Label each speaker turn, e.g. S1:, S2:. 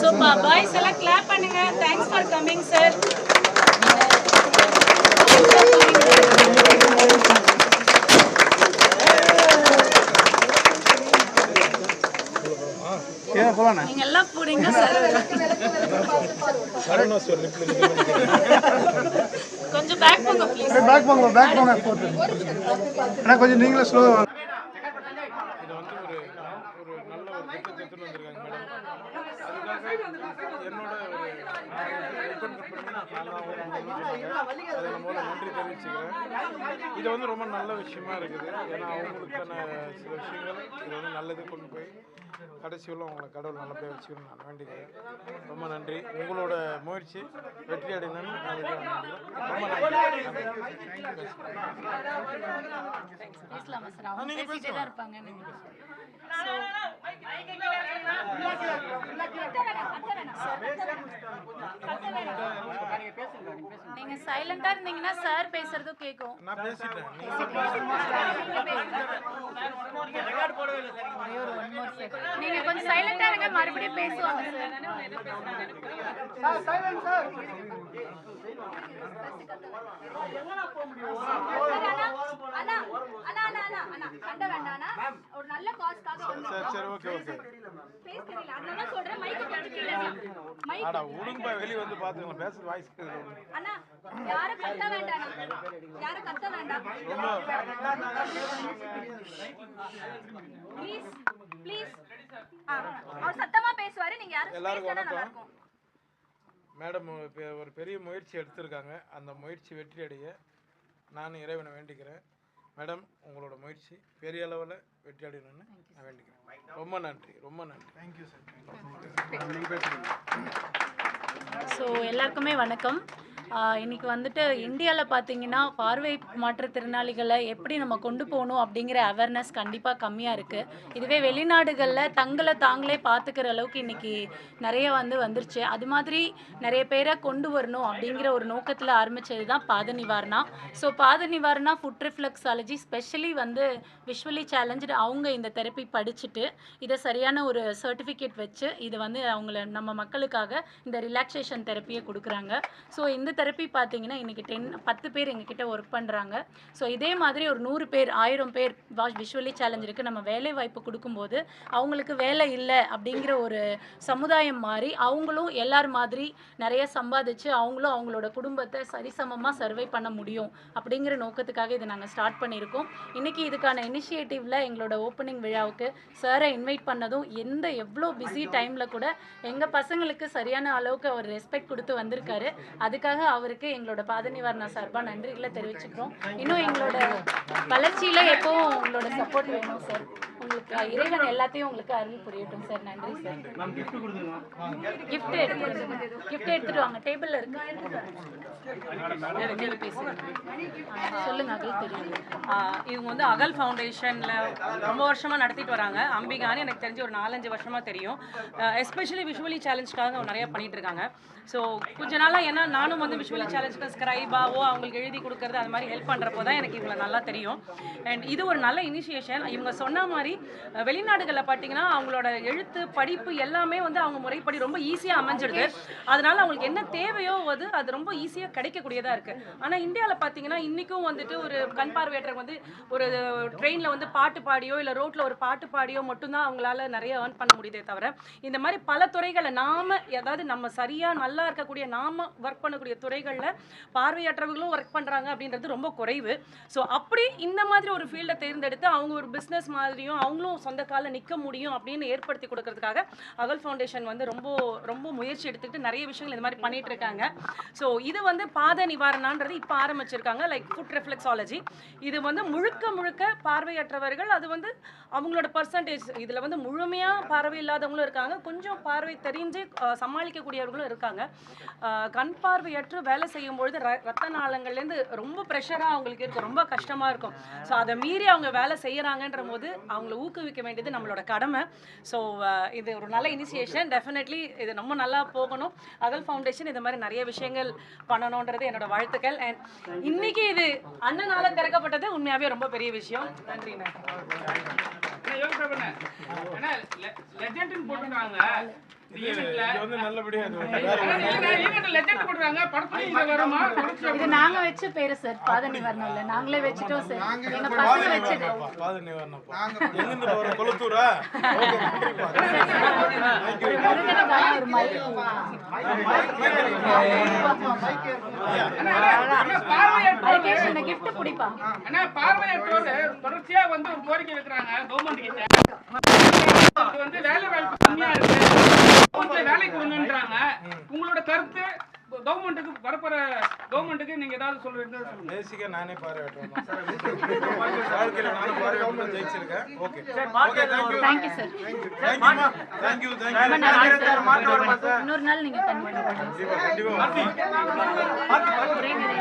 S1: So boys எல்லாம் clap பண்ணுங்க. Thanks for coming sir. நீங்க எல்லாம் போறீங்க சார். கொஞ்சம் பேக் போங்க ப்ளீஸ்.
S2: பேக் போங்க அண்ணா கொஞ்சம் நீங்களே ஸ்லோவா வாங்க.
S3: இது வந்து ஒரு நல்ல ஒரு திட்டத்தை எடுத்துட்டு வந்திருக்காங்க மேடம். அதுக்காக என்னோட ஒரு நன்றி தெரிவிச்சுக்கிறேன். இது வந்து ரொம்ப நல்ல விஷயமா இருக்குது. ஏன்னா அவங்களுக்கான சில விஷயங்கள் இது வந்து நல்லது கொண்டு போய் கடைசியில் அவங்களை கடவுள் நல்லபடியாக வச்சுக்கணும்னு நான் வேண்டிக்கிறேன். ரொம்ப நன்றி. உங்களோட முயற்சி வெற்றி அடையணும்னு நான் ரொம்ப
S1: நீங்க சைலண்டா இருந்தீங்கன்னா சார் பேசுறதும் கேக்கும்.
S3: நான் பேசிட்டேன்.
S1: நீங்க கொஞ்சம் சைலண்டா இருங்க, மறுபடியும் பேசுவாங்க சார். ஒரு நல்ல காஸ்க்காக
S3: சரி ஓகே
S1: பேசுறீங்க. அதனால சொல்றேன் மைக் கொஞ்சம் கீழ மைக்
S3: அட உடுங்க வெளிய வந்து பாத்துங்க பேசுற வாய்ஸ்
S1: அண்ணா யார கத்த வேண்டாம். ப்ளீஸ் ப்ளீஸ் அவர் சத்தமா பேசுவாரு. நீங்க யாரும்
S3: எல்லாருக்கும் வணக்கம். மேடம் ஒரு பெரிய முயற்சி எடுத்திருக்காங்க. அந்த முயற்சி வெற்றி அடைய நான் இறைவனை வேண்டிக்கிறேன். மேடம் உங்களோட முயற்சி பெரிய அளவில் வெற்றி அடையணும்னு நான் வேண்டிக்கிறேன். ரொம்ப நன்றி.
S2: Thank you sir.
S1: ஸோ எல்லாருக்குமே வணக்கம். இன்றைக்கி வந்துட்டு இந்தியாவில் பார்த்தீங்கன்னா பார்வை மாற்றுத்திறனாளிகளை எப்படி நம்ம கொண்டு போகணும் அப்படிங்கிற அவேர்னஸ் கண்டிப்பாக கம்மியாக இருக்குது. இதுவே வெளிநாடுகளில் தங்களை தாங்களே பார்த்துக்கிற அளவுக்கு இன்றைக்கி நிறைய வந்துருச்சு. அது மாதிரி நிறைய பேரை கொண்டு வரணும் அப்படிங்கிற ஒரு நோக்கத்தில் ஆரம்பித்தது தான் பாத நிவாரணா. ஸோ பாத நிவாரணா foot reflexology specially visually challenge அவங்க இந்த தெரப்பி படிச்சுட்டு இதை சரியான ஒரு சர்டிஃபிகேட் வச்சு இது அவங்கள நம்ம மக்களுக்காக இந்த ரிலாக்ஸேஷன் தெரப்பியை கொடுக்குறாங்க. ஸோ இந்த தெரப்பி பார்த்தீங்கன்னா இன்றைக்கி 10 பேர் எங்ககிட்ட ஒர்க் பண்ணுறாங்க. ஸோ இதே மாதிரி ஒரு 100 பேர் 1000 பேர் விஷுவலி சேலஞ்சிருக்கு நம்ம வேலை வாய்ப்பு கொடுக்கும்போது அவங்களுக்கு வேலை இல்லை அப்படிங்கிற ஒரு சமுதாயம் மாறி அவங்களும் எல்லார் மாதிரி நிறைய சம்பாதிச்சு அவங்களும் அவங்களோட குடும்பத்தை சரிசமமாக சர்வை பண்ண முடியும் அப்படிங்கிற நோக்கத்துக்காக இதை நாங்கள் ஸ்டார்ட் பண்ணியிருக்கோம். இன்றைக்கி இதுக்கான இனிஷியேட்டிவில் எங்களோட ஓப்பனிங் விழாவுக்கு சாரை இன்வைட் பண்ணதும் எவ்வளோ பிஸி டைமில் கூட எங்கள் பசங்களுக்கு சரியான அளவுக்கு அவர் ரெஸ்பெக்ட் கொடுத்து வந்திருக்காரு. அதுக்காக அவருக்கு எங்களோட பாத நிவாரணா சார்பாக நன்றிகளை தெரிவிச்சுக்கிறோம். இன்னும் எங்களோட வளர்ச்சியில் எப்போவும் உங்களோட சப்போர்ட் வேணும் சார். உங்களுக்கு இறைவன் எல்லாத்தையும் உங்களுக்கு அருள் புரியட்டும் சார். நன்றி சார். கிஃப்ட் எடுத்துட்டு வாங்க. டேபிளில் இருக்கு. சொல்லுங்க. அகல் தெரியும்.
S4: இவங்க அகல் ஃபவுண்டேஷனில் ரொம்ப வருஷமாக நடத்திட்டு வராங்க. அம்பிகான்னு எனக்கு தெரிஞ்சு ஒரு 4-5 வருஷமாக தெரியும். எஸ்பெஷலி விஷுவலி சேலஞ்சுக்காக நிறைய பண்ணிட்டு இருக்காங்க. ஸோ கொஞ்ச நாளாக ஏன்னா நானும் விஷுவலி சேலஞ்சுக்கு ஸ்கிரைபாவோ அவங்களுக்கு எழுதி கொடுக்குறது அது மாதிரி ஹெல்ப் பண்ணுறப்போ தான் எனக்கு இவங்களை நல்லா தெரியும். அண்ட் இது ஒரு நல்ல இனிஷியேஷன். இவங்க சொன்ன மாதிரி வெளிநாடுகளில் பார்த்தீங்கன்னா அவங்களோட எழுத்து படிப்பு எல்லாமே அவங்க முறைப்படி ரொம்ப ஈஸியாக அமைஞ்சிடுது. அதனால அவங்களுக்கு என்ன தேவையோ அது ரொம்ப ஈஸியாக கிடைக்கக்கூடியதாக இருக்குது. ஆனால் இந்தியாவில் பார்த்தீங்கன்னா இன்றைக்கும் ஒரு கண் பார்வையற்றவங்க ஒரு ட்ரெயினில் பாட்டு பாடியோ இல்லை ரோட்டில் ஒரு பாட்டு பாடியோ மட்டும்தான் அவங்களால நிறைய ஏர்ன் பண்ண முடியுதே தவிர இந்த மாதிரி பல துறைகளை நம்ம சரியாக நல்லா இருக்கக்கூடிய நாம ஒர்க் பண்ணக்கூடிய துறைகளில் பார்வையற்றவர்களும் ஒர்க் பண்ணுறாங்க அப்படின்றது ரொம்ப குறைவு. ஸோ அப்படி இந்த மாதிரி ஒரு ஃபீல்டை தேர்ந்தெடுத்து அவங்க ஒரு பிஸ்னஸ் மாதிரியும் அவங்களும் சொந்த காலில் நிற்க முடியும் அப்படின்னு ஏற்படுத்தி கொடுக்கறதுக்காக அகல் ஃபவுண்டேஷன் ரொம்ப ரொம்ப முயற்சி எடுத்துக்கிட்டு நிறைய விஷயங்கள் இந்த மாதிரி பண்ணிட்டு இருக்காங்க. ஸோ இது பாத நிவாரணான்றது இப்போ ஆரம்பிச்சிருக்காங்க. லைக் ஃபுட் ரிஃப்ளெக்ஸாலஜி இது முழுக்க பார்வையற்றவர்கள் அது அவங்களோட பர்சன்டேஜ் இதில் முழுமையாக பார்வை இல்லாதவங்களும் இருக்காங்க, கொஞ்சம் பார்வை தெரிஞ்சு சமாளிக்கக்கூடியவர்களும் இருக்காங்க. கண் பார்வையற்று வேலை செய்யும்பொழுது ரத்த நாளங்கள்லேருந்து ரொம்ப ப்ரெஷராக அவங்களுக்கு இருக்கும், ரொம்ப கஷ்டமாக இருக்கும். ஸோ அதை மீறி அவங்க வேலை செய்கிறாங்கன்ற போது அவங்க அவங்களை ஊக்குவிக்க வேண்டியது நம்மளோட கடமை. ஸோ இது ஒரு நல்ல இனிஷியேஷன். டெஃபினெட்லி இது ரொம்ப நல்லா போகணும். அகல் ஃபவுண்டேஷன் இது மாதிரி நிறைய விஷயங்கள் பண்ணணுன்றது என்னோட வாழ்த்துக்கள். அண்ட் இன்னைக்கு இது அண்ணனால திறக்கப்பட்டது உண்மையாகவே ரொம்ப பெரிய விஷயம். நன்றிண்ணா.
S1: இது நாங்க வச்ச பேரு சார். பாத நிவாரணம் இல்ல, நாங்களே வச்சுட்டோம் சார். எங்க பசங்க வச்சது.
S3: பாத நிவாரணம் எங்கிருந்து போற கொளத்தூரா?
S1: ஒரு மைக். இந்த gift புடிப்பா.
S5: ஆனா பார்வையற்றோர் தொடர்ச்சியா வந்து ஒரு கோரிக்கை வைக்கிறாங்க கவர்மெண்ட் கிட்ட. வந்து வேலை வாய்ப்பு கம்மியா இருக்கு, வேலைக்கு கொடுங்கன்றாங்க. உங்களோட கருத்து கவர்மெண்ட்டுக்கு வரப்போற கவர்மெண்ட்டுக்கு நீங்க ஏதாவது சொல்றீங்க?
S3: பேசிக்கா நானே பார்வையாற்றேன். வாழ்க்கையில நானும் பார்வையாற்றேன், ஜெயிச்சிருக்கேன். Okay
S1: Thank you sir.
S3: Thank you.
S1: இன்னொரு நாள் நீங்க பண்ணுவீங்க.
S3: கண்டிப்பா
S1: ஒரே நிறைய